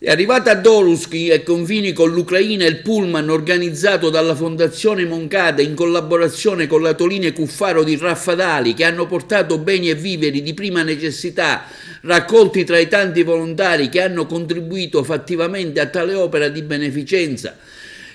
È arrivato a Dolusk, ai confini con l'Ucraina, il pullman organizzato dalla Fondazione Moncada in collaborazione con la Toline Cuffaro di Raffadali, che hanno portato beni e viveri di prima necessità raccolti tra i tanti volontari che hanno contribuito fattivamente a tale opera di beneficenza.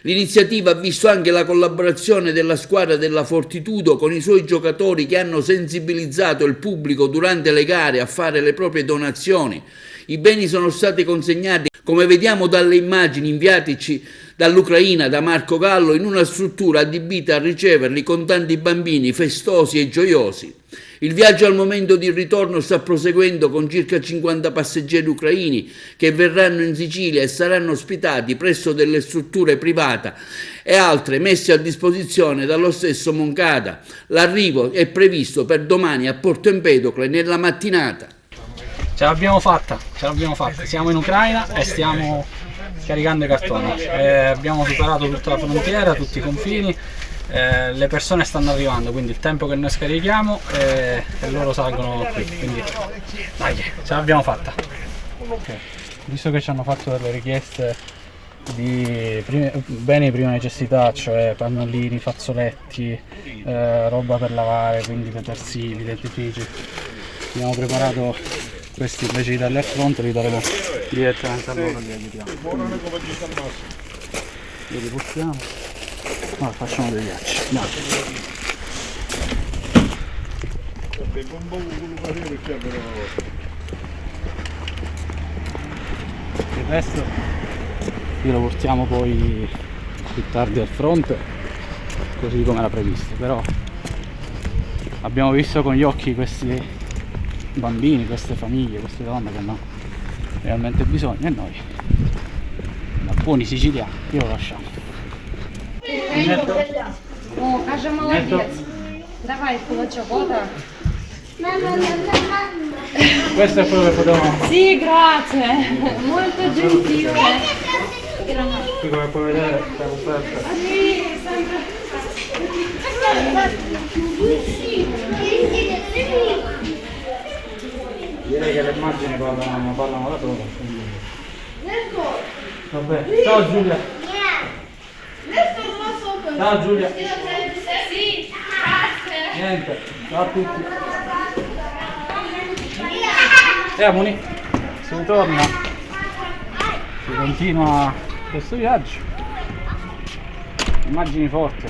L'iniziativa ha visto anche la collaborazione della squadra della Fortitudo con i suoi giocatori che hanno sensibilizzato il pubblico durante le gare a fare le proprie donazioni. I beni sono stati consegnati, come vediamo dalle immagini inviatici dall'Ucraina da Marco Gallo, in una struttura adibita a riceverli con tanti bambini festosi e gioiosi. Il viaggio al momento di ritorno sta proseguendo con circa 50 passeggeri ucraini che verranno in Sicilia e saranno ospitati presso delle strutture private e altre messe a disposizione dallo stesso Moncada. L'arrivo è previsto per domani a Porto Empedocle nella mattinata. Ce l'abbiamo fatta, siamo in Ucraina e stiamo scaricando i cartoni. Abbiamo superato tutta la frontiera, tutti i confini, le persone stanno arrivando, quindi il tempo che noi scarichiamo e loro salgono qui, quindi dai, ce l'abbiamo fatta. Okay. Visto che ci hanno fatto delle richieste di beni di prima necessità, cioè pannolini, fazzoletti, roba per lavare, quindi detersivi, dentifrici, abbiamo preparato questi, invece di darli al fronte li daremo direttamente a loro e li aiutiamo. Li riportiamo. No, facciamo dei ghiacci. No. Il resto lo portiamo poi più tardi al fronte, così come era previsto, però abbiamo visto con gli occhi questi bambini, queste famiglie, queste donne che hanno realmente bisogno e noi, da buoni siciliani, glielo lasciamo. О, каже, молодец. Давай кулачок, вода. Questo è quello che potevamo. Sì, grazie. Molto gentile. Qui come puoi vedere c'è l'offerta. Sì, sempre. Direi che le immagini parlano da sole. Vabbè, ciao Giulia. Ciao Giulia. Sì, Niente, ciao a tutti. E Amoni, si ritorna, si continua questo viaggio. Immagini forti.